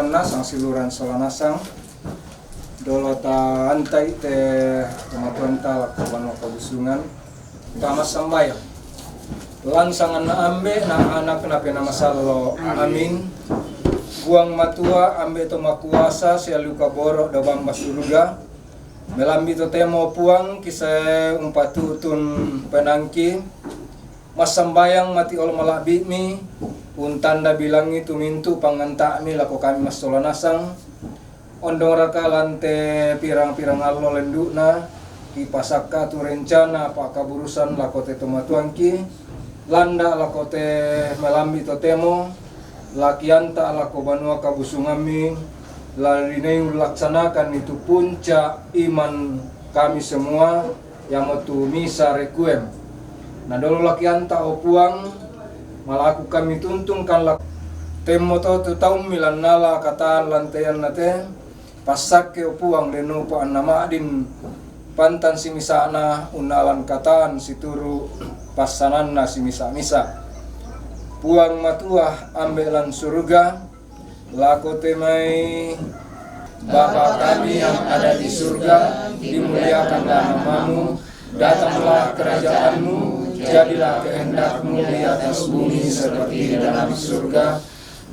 tuanna sang siluran solanasang dolota antai te pematuanta lakukan kabusungan kama sambayang lansangan na ambe na anak na pinamasalo amin buang matua ambe to makuasa sia luka borok da bamba surga melambi to temo puang kisah umpatutun penangki masambayang mati ol malabi mi untanda bilangi tumintu panganta mi lako kami mas solanasang ondong raka lante pirang-pirang allo lendukna ipasaka tu rencana pakaburusan lako te tomatuangki landa lako te melambi to temo lakianta lako banua kabusungami larinei laksanakan itu puncak iman kami semua yang metu misa requiem. Nah dulu lakianta opuang malaku kami tuntungkan lak temo to tahun milan nala kata lantean nate pasak ke opuang denu pa nama adin pantan si misana unalan kataan situru pasananna si misa puang matuah ambelan surga lako temai Bapa kami yang ada di surga dimuliakanlah namamu datanglah kerajaanmu jadilah kehendakmu di atas bumi seperti di dalam surga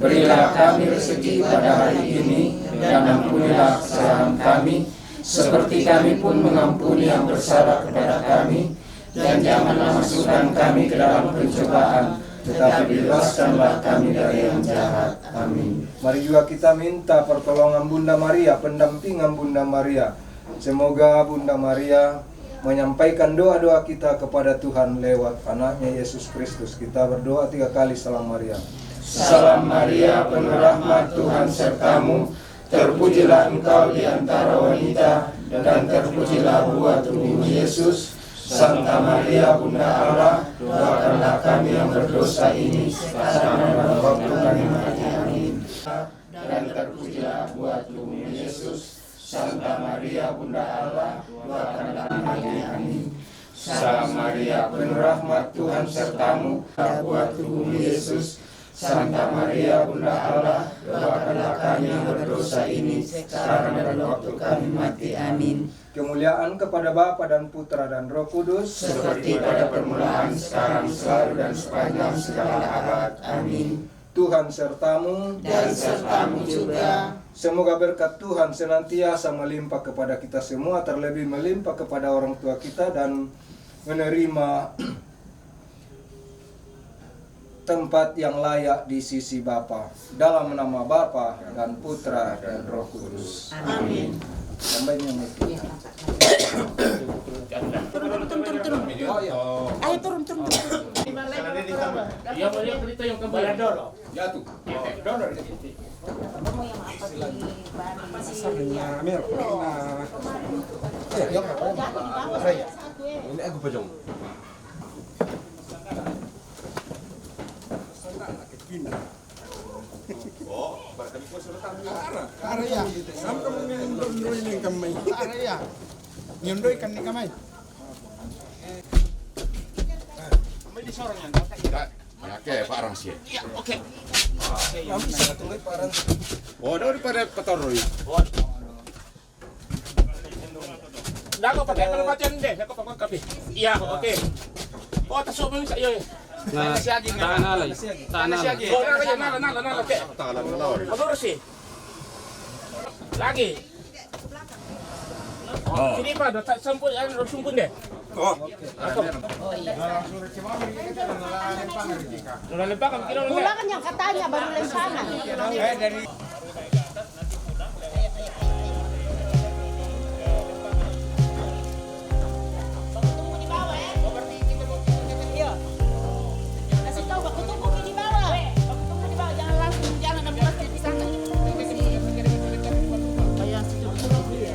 berilah kami rezeki pada hari ini dan ampunilah kesalahan kami seperti kami pun mengampuni yang bersalah kepada kami dan janganlah masukkan kami ke dalam pencobaan tetapi bebaskanlah kami dari yang jahat. Amin. Mari juga kita minta pertolongan Bunda Maria, pendampingan Bunda Maria. Semoga Bunda Maria menyampaikan doa-doa kita kepada Tuhan lewat anaknya Yesus Kristus. Kita berdoa 3 kali salam Maria. Salam Maria, penuh rahmat Tuhan sertamu. Terpujilah engkau di antara wanita dan terpujilah buah tubuhmu Yesus. Santa Maria Bunda Allah, doakanlah kami yang berdosa ini sekarang dan waktu kami mati. Amin. Dan terpujilah buah tubuhmu Yesus. Santa Maria Bunda Allah, doakanlah kami. Amin. Salam Maria, penuh rahmat Tuhan sertamu, buah tubuhmu Yesus. Santa Maria Bunda Allah, doakanlah kami yang berdosa ini sekarang dan waktu kami mati. Amin. Kemuliaan kepada Bapa dan Putra dan Roh Kudus seperti pada permulaan, sekarang, selalu dan sepanjang segala abad. Amin. Tuhan sertamu dan sertamu juga. Semoga berkat Tuhan senantiasa melimpah kepada kita semua, terlebih melimpah kepada orang tua kita dan menerima tempat yang layak di sisi Bapa. Dalam nama Bapa dan Putra dan Roh Kudus. Amin. Tambahnya mati. Turun. Ayo turun. Ya boleh berita yang kembali dulu. Jatuh. Donor. Kamu yang apa sih? Ini aku pajong. Oh, barangkali kau sudah tahu. Ara ya, sampai mengendoi ni kamai. Ara ya, nyondoi kan ni kamai. Kembali di sorong yang kata Ya, oke, Pak Rangsi. iya, oke. Oh, daripada petoroi. Dah kau pakai perempuan deh, aku pakai kopi. Iya, oke. Oh, tasuk mo sa iyo. Nah, tanah lagi. Oh, nala, oke. Tangan lawan. Lurus sih. Lagi. Oh. Sini Pak, tak sempur sumpun deh. Oh. Udah lempar kan kira Mula kan yang katanya baru dari sana. Dari Kasih tahu aku tunggu di bawah. Aku tunggu di bawah, jangan langsung jangan ambil di sana. Kayak situ ya.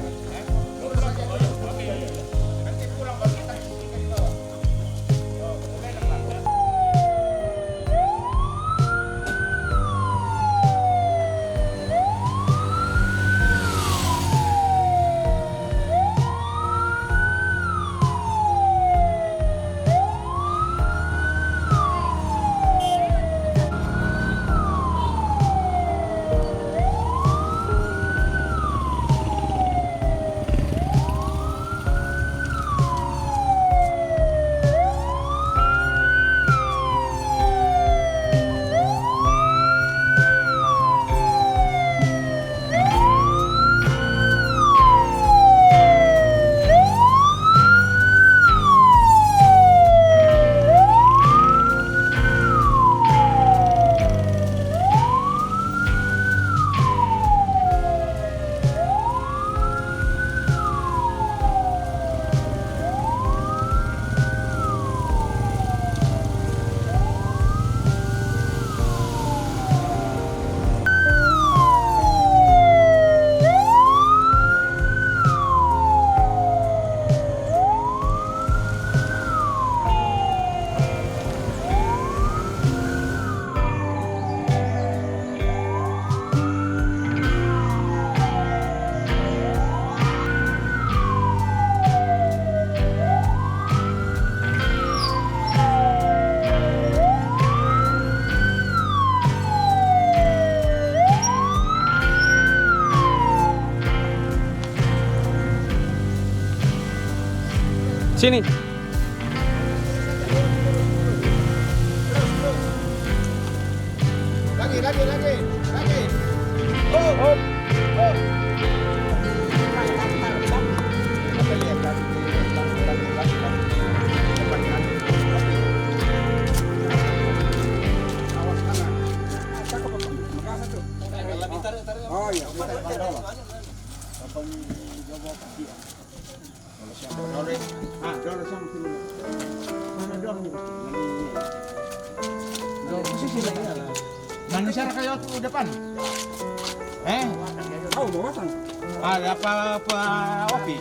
Sini. Lagi. Oh. Apa lihat lagi. Depan kanan. Awas kanan. Cakep apa? Makasih tuh. Oh iya, taruh. Apa ni coba kaki. Kalau siapa dorong. Dorong sama sini. Mana dorong ni? Dorong posisi lagi lah. Manusia kayak tuh depan. Oh, bawasan. Ada apa opi?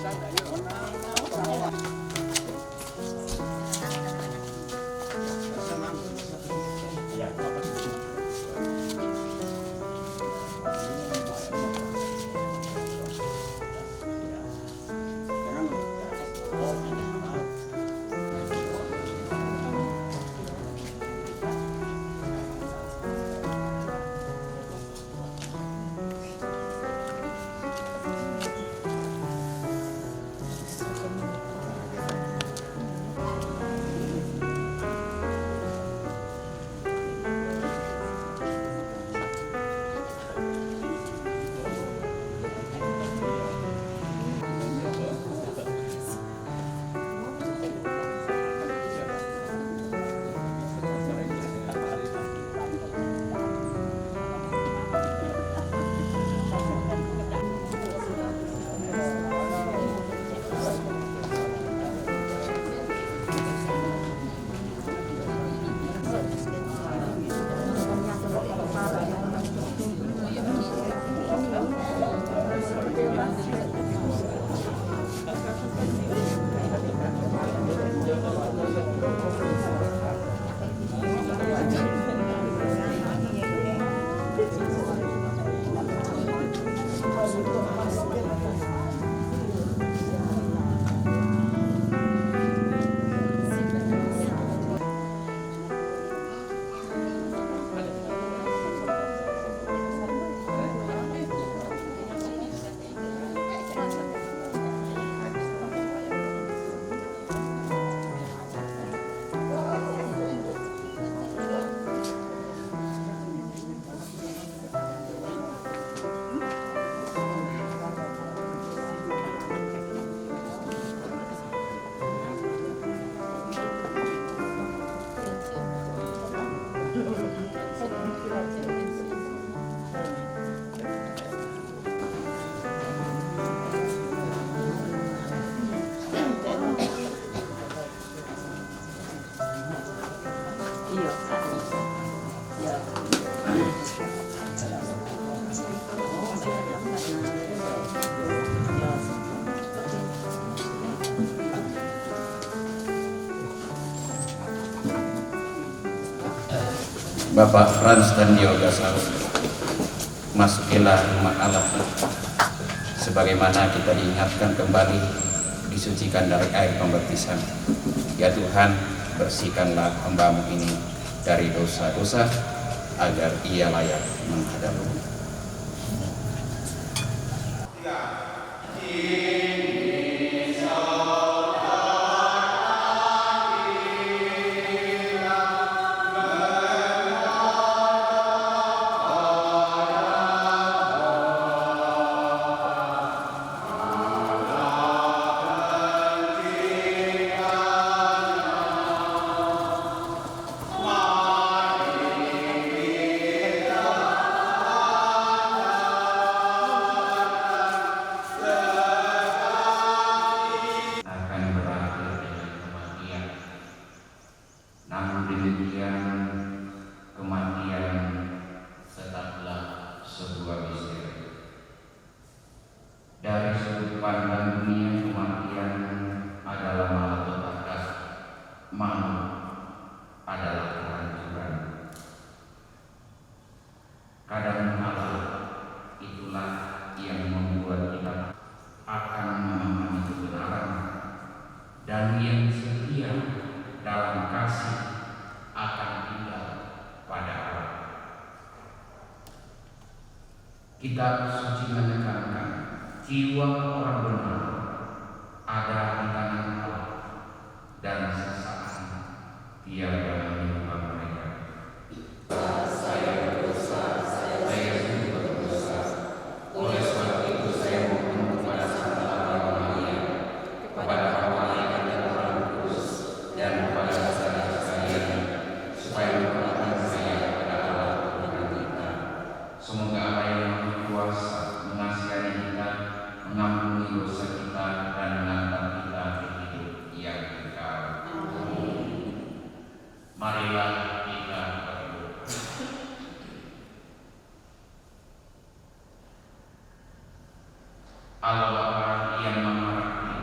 Bapak Frans dan Yoga Saru, masukilah rumah Allah sebagaimana kita diingatkan kembali, disucikan dari air pembaptisan. Ya Tuhan, bersihkanlah hamba-Mu ini dari dosa-dosa agar ia layak menghadap-Mu. Namun demikian, kematian tetaplah sebuah misteri. Dari sudut pandang dunia, kematian adalah malapetaka, maut adalah kehancuran. Kadang kala itulah yang membuat kita akan memahami kebenaran, dan yang setia dalam kasih akan tinggal pada Allah. Kitab suci menekankan jiwa orang benar ada di tangan Allah Allah Bapa yang Maha Rakti,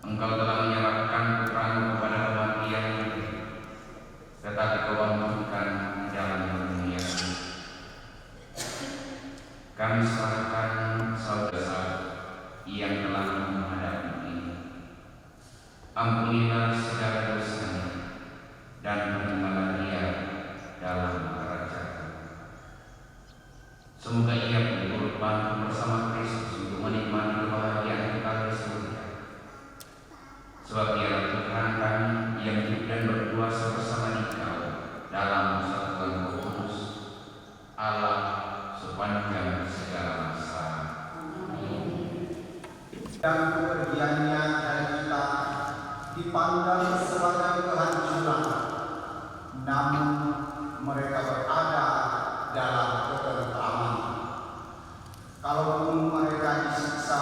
Engkau telah menyerahkan putramu kepada kematian itu, tetapi Kau bangkitkan jalan dunia ini. Kami serahkan saudara yang telah menghadapi ini. Ampunilah segala dosanya dan terimalah dia dalam kerajaan. Semoga ia turut bangkit bersama Kristus untuk menikmati kebahagiaan kekal di surga. Sebab dialah Tuhan kami yang hidup dan berkuasa bersama Dikau dalam persatuan Roh Kudus, Allah sepanjang segala masa. Dan kepergiannya dari kita dipandang sebagai kehancuran, namun mereka berada dalam ketentraman. Kalaupun mereka disiksa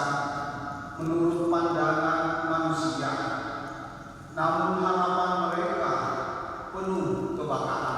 menurut pandangan manusia, namun harapan mereka penuh kebakaran.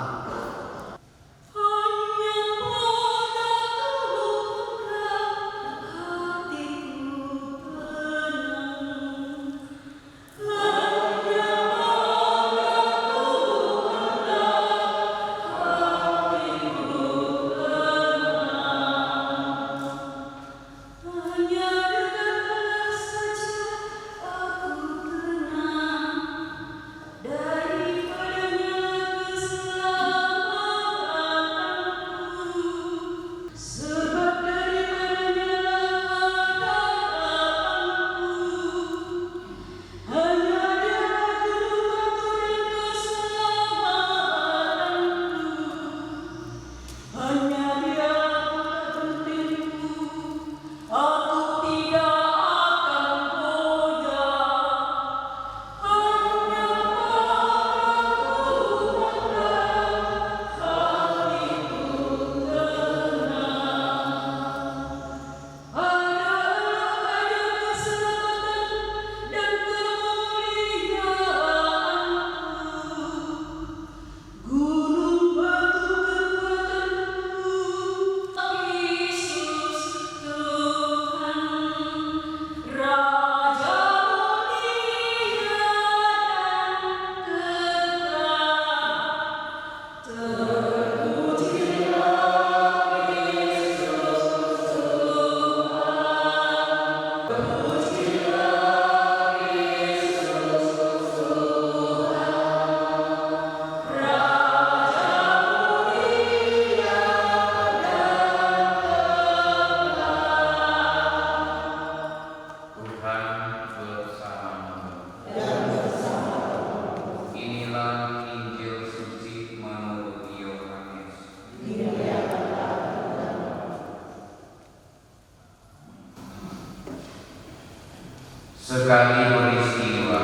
Sekali peristiwa,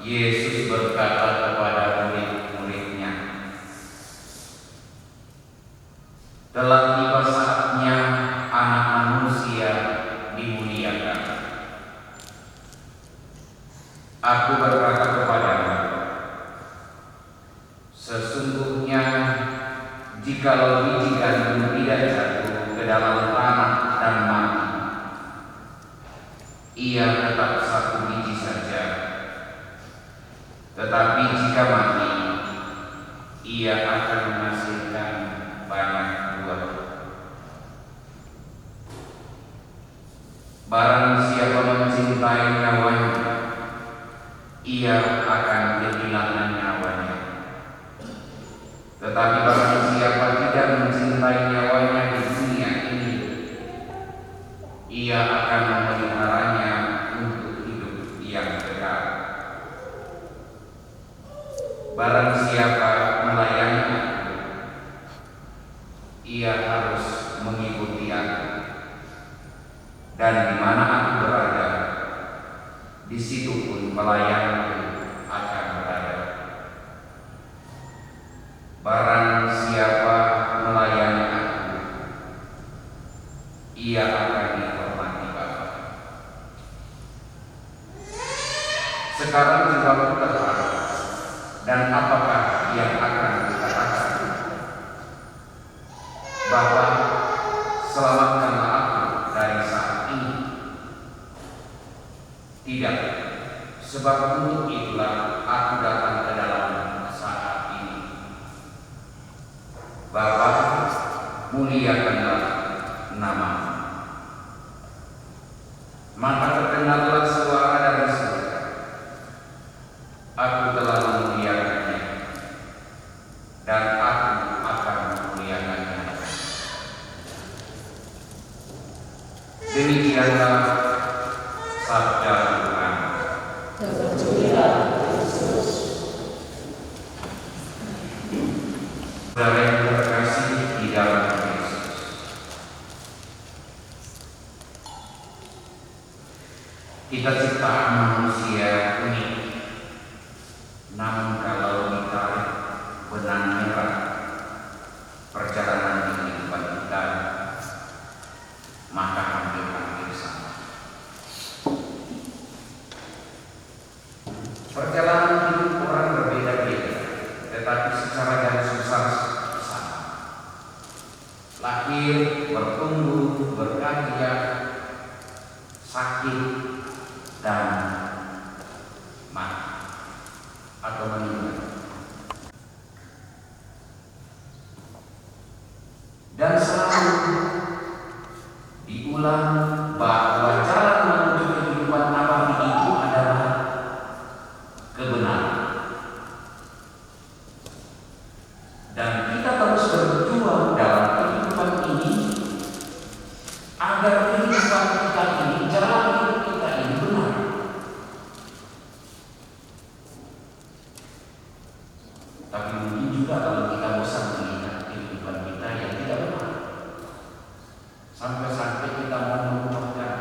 Yesus berkata kepada murid-muridnya, "Telah tiba saatnya Anak Manusia dimuliakan. Aku berkata kepadamu, sesungguhnya jikalau biji gandum tidak jatuh ke dalam tanah dan mati, ia tetap satu biji saja. Tetapi jika mati, ia akan menghasilkan banyak buah. Barang siapa mencintai nyawanya, ia akan kehilangan nyawanya. Tetapi barang siapa tidak mencintai nyawanya di dunia ini, ia akan memeliharanya untuk hidup yang kekal. Barang siapa melayani aku, ia harus mengikuti aku. Dan di mana aku berada, di situ pun pelayanku akan berada. Barang siapa melayani aku, ia akan dihormati Bapa. Sekarang juga berkata, dan apakah yang akan dikatakan? Bapa, selamatkanlah aku dari saat ini Tidak, sebab untuk itulah aku datang ke dalam saat ini. Bapa, muliakanlah nama-Mu. Maka terdengarlah suara dari surga. Aku telah memuliakannya, dan aku akan memuliakannya. Demikianlah sabda Tuhan. Saudara yang terkasih di dalam Kristus, kita ciptaan manusia unik. Namun kalau ditarik benang merah perjalanan kehidupan kita, maka hampir sama. Perjalanan hidup orang berbeda-beda, tetapi secara garis besar sama. Lahir, bertumbuh, berkarya, sakit, dan mati atau meninggal. Dan selalu diulang bahwa jalan menuju kehidupan abadi itu adalah kebenaran. Dan kita terus berjuang dalam kehidupan ini agar kehidupan kita ini, jalan hidup kita ini benar. Tapi mungkin juga kalau kita bosan melihat kehidupan kita yang tidak benar, sampai-sampai kita mau melupakan,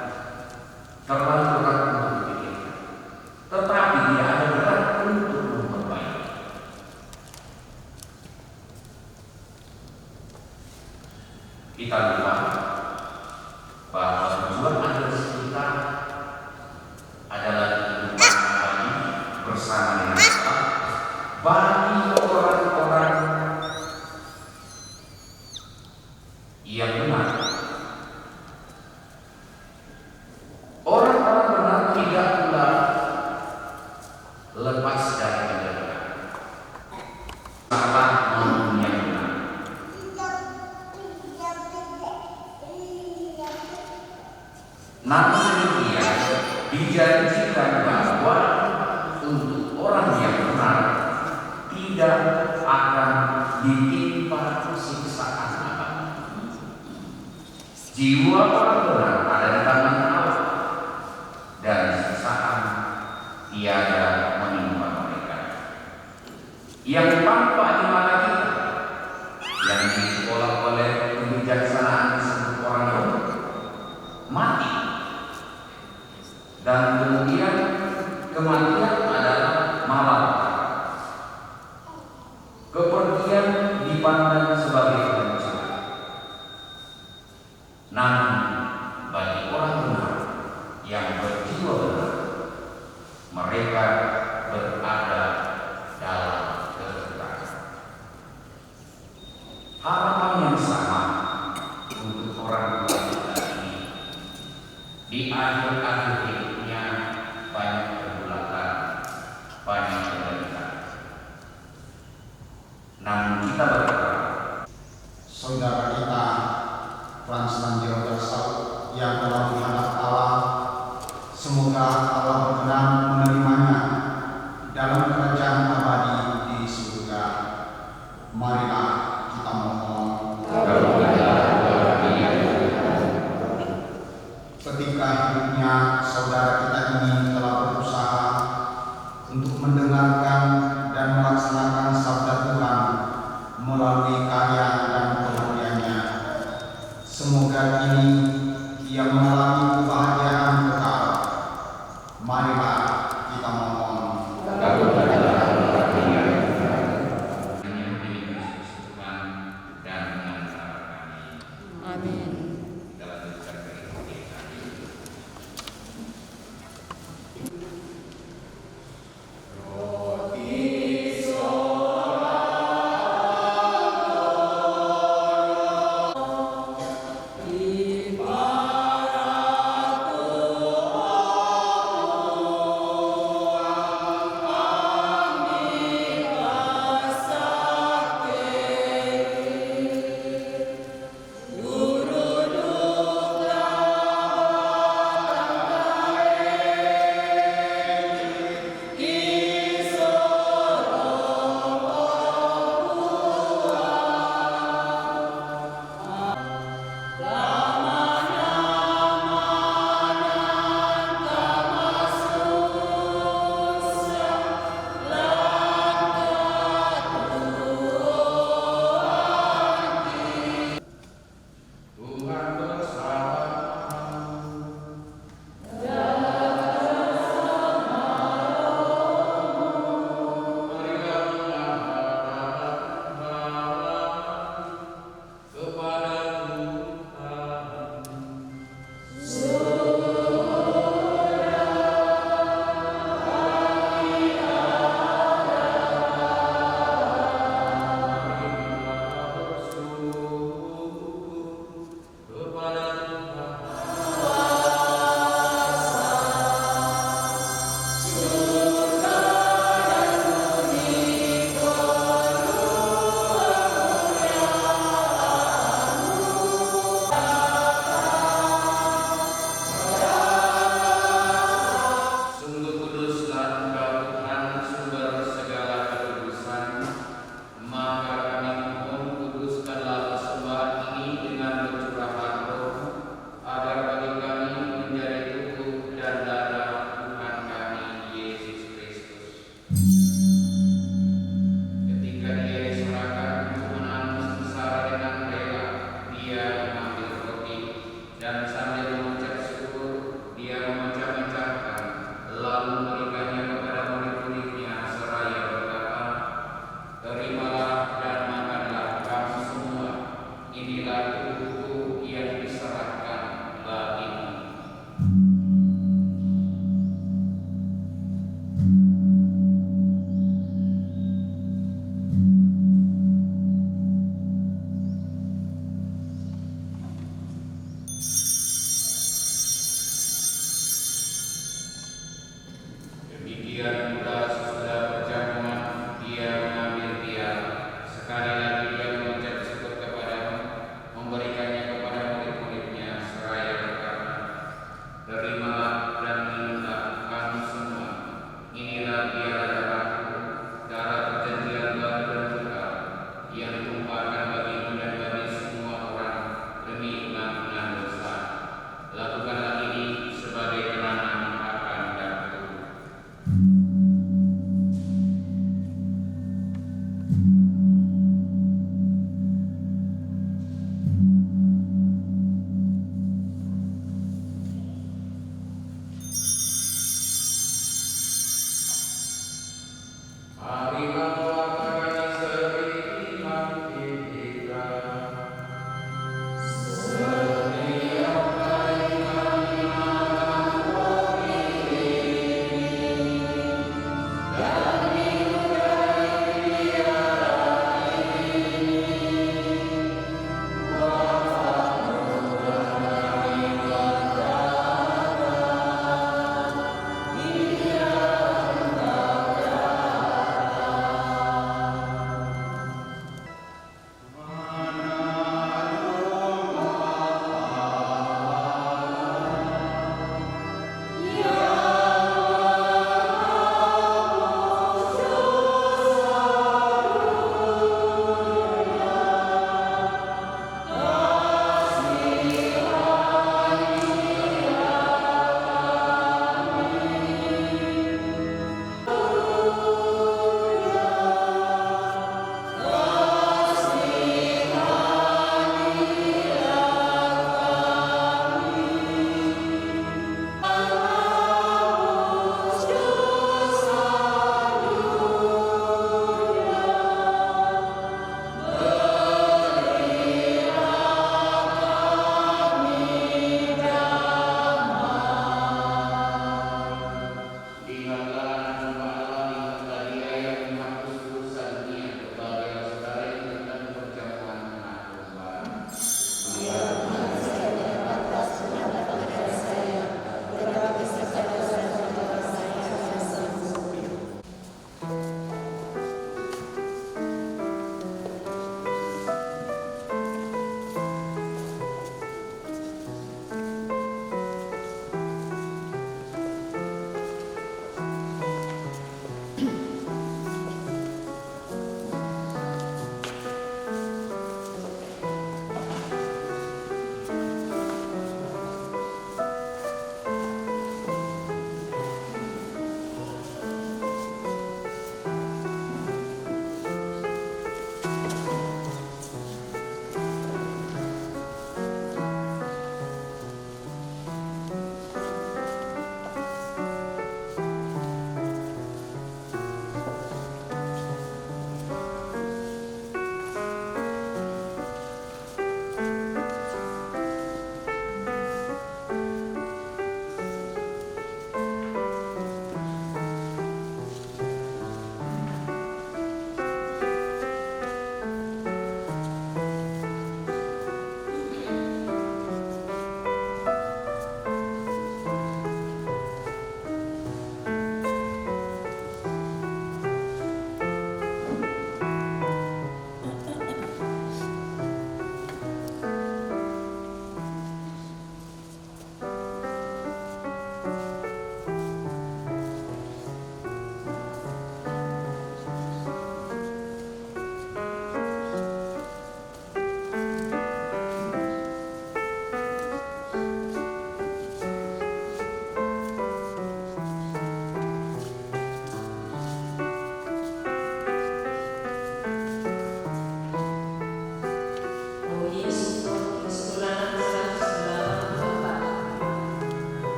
terlalu berat untuk dipikirkan. Tetapi dia ada berat untuk memperbaiki. Kita lupa bahwa tujuan akhir kita adalah kehidupan abadi bersama dengan Allah bagi orang-orang yang benar. Orang-orang benar tidak pula lepas dari kejahatan. Salah maupun yang benar. Namun demikian dijanjikan bahwa untuk orang yang benar tidak akan ditimpa siksaan abadi. Jiwa orang benar ada di tangan Allah, dan siksaan tiada menimpa mereka. Yang tampak di mata kita, yang diolah oleh kebijaksanaan disebut orang Yahudi, mati. Dan kemudian kematian adalah malapetaka. Kepergian dipandang sebagai kehancuran. Namun bagi orang benar yang berjiwa benar, mereka berada dalam kekekalan. Harapan yang sama untuk orang tua kita ini di akhir-akhir hidupnya banyak pergulatan, banyak penderitaan. Namun kita berharap Saudara kita Frans Lanjio yang telah dihadap Allah, semoga Allah berkenan menerimanya dalam kerajaan abadi di surga. Marilah kita mohon. Ketika hidupnya saudara kita ini telah berusaha untuk mendengarkan dan melaksanakan sabda Tuhan melalui karya dan pengabdiannya, semoga kini ia mengalami kebahagiaan kekal. Marilah kita mohon. Amin. Ibarat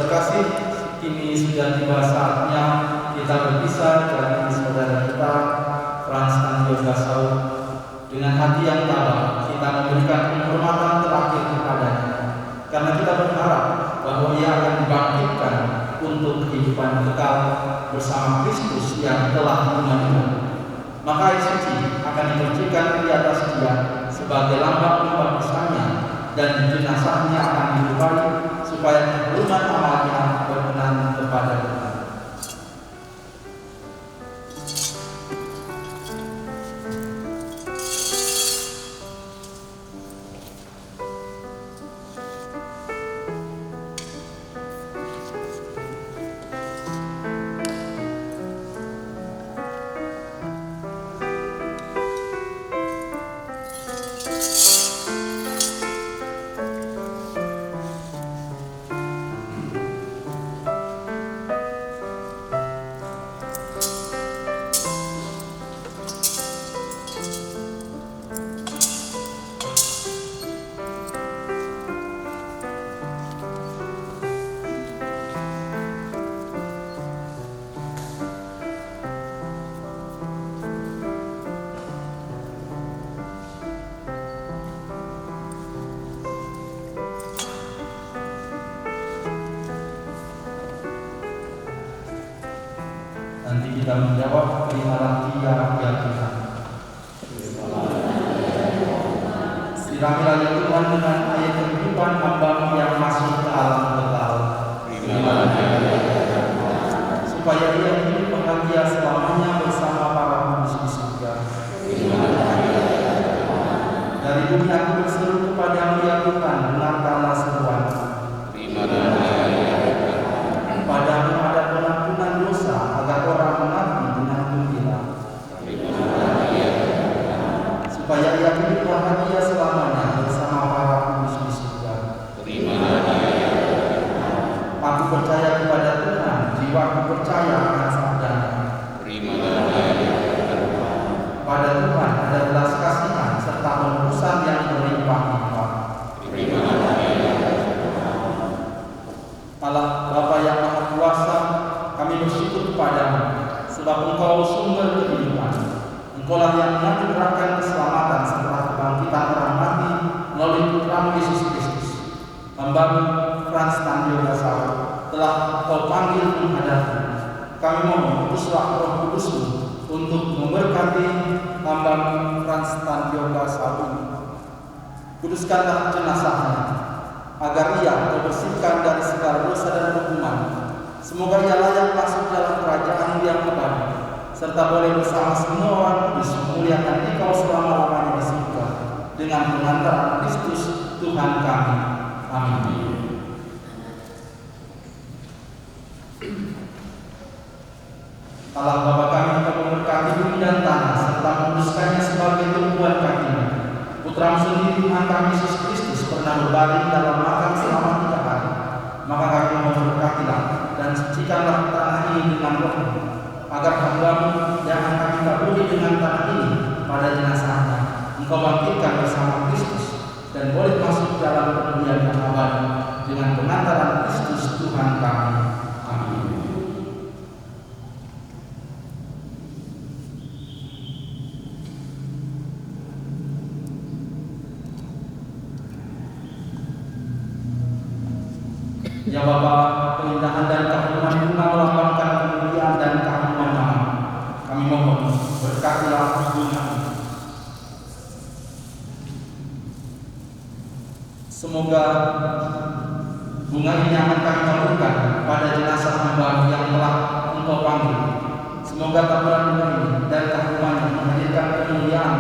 sekasih, kini sudah tiba saatnya kita berpisah dari saudara kita Frans Tandio Gasau. Dengan hati yang tabah kita memberikan penghormatan terakhir kepadanya, karena kita berharap bahwa ia akan dibangkitkan untuk kehidupan kekal bersama Kristus yang telah menanggung. Maka air suci akan dipercikan di atas dia sebagai lambang pembaptisannya, dan jenazahnya akan dilupai supaya keturunan amalnya berkenan kepada Tuhan. Nanti kita menjawab, terimalah Dia ya Tuhan. Siramilah ya Tuhan dengan air kehidupan hamba yang masuk ke alam kekal. Supaya ia hidup bahagia selamanya bersama para kudus di surga. Dari bumi aku berseru kepada-Mu ya Tuhan, dengarkanlah seruanku. Padamu ada pengampunan dosa agar orang mengerti dengan gembira, supaya ia hidup bahagia selamanya bersama para kudus di surga. Aku percaya kepada Tuhan, jiwaku percaya akan sabdanya. Pada Tuhan ada belas kasihan serta penebusan yang berlimpah-limpah. Allah Bapa yang Maha Kuasa, kami bersyukur kepadamu, sebab Engkau sumber kehidupan. Engkaulah yang menganugerahkan keselamatan setelah kebangkitan orang mati melalui Putra-Mu Yesus Kristus. Hamba-Mu Frans Tandio Gasau telah Kau panggil menghadapmu. Kami mohon utuslah Roh Kudus-Mu untuk memberkati hamba-Mu Frans Tandio Gasau ini. Kuduskanlah jenazahnya, agar ia terbersihkan dari segala dosa dan hukuman. Semoga ia layak masuk dalam kerajaan yang abadi, serta boleh bersama semua orang kudus memuliakan Dikau selama-lamanya di surga, dengan pengantaran Kristus Tuhan kami. Amin. Allah Bapa kami telah memberkati bumi dan tanah, serta menguduskannya sebagai tumpuan kaki-Mu. Putra-Mu sendiri Tuhan kami Yesus Kristus pernah berbaring dalam makam selama 3 hari. Maka kami memberkatilah dan sucikanlah tanah ini dengan Roh-Mu, agar hamba-Mu yang akan kami taburi dengan tanah ini pada jenazahnya Engkau bangkitkan bersama Kristus, dan boleh masuk dalam kemuliaan yang abadi dengan pengantaran Kristus Tuhan kami. Amin. Ya Bapa, keindahan dan keagungan bunga melambangkan kemuliaan dan keagungan nama. Kami mohon berkatilah bunga. Semoga bunga ini akan kami salurkan pada jenazah hamba yang telah Engkau panggil. Semoga taburan bunga ini dan keagungannya menghadirkan kemuliaan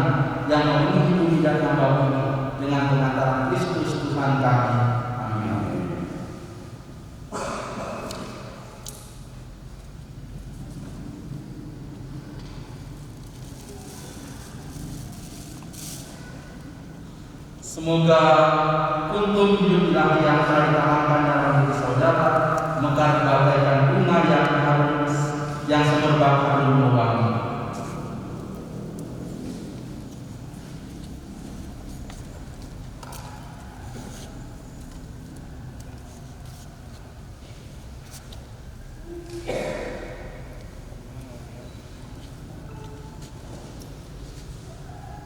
yang memenuhi bumi dan hamba-Mu dengan pengantaran Kristus Tuhan kami. Semoga untuk hidup ilahi yang saya tanamkan dalam diri saudara mekar bagaikan bunga yang harus yang semerbak harum wangi.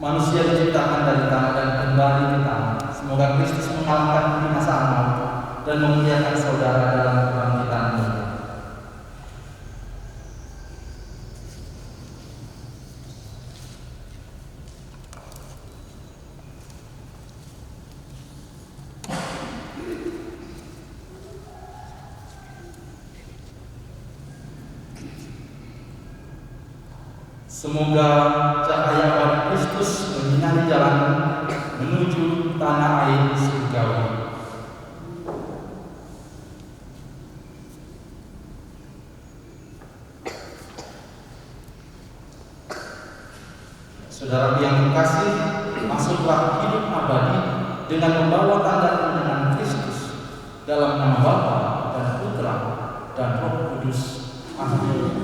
Manusia diciptakan dari tanah dan kembali ke tanah. Semoga Kristus mengalahkan kebinasaan maut dan memuliakan saudara dalam kebangkitan dunia. Semoga cahaya abadi Kristus menyinari jalan menuju tanah air surgawi. Saudara yang terkasih, masuklah hidup abadi dengan membawa tanda dengan Kristus dalam nama Bapa dan Putra dan Roh Kudus. Amin.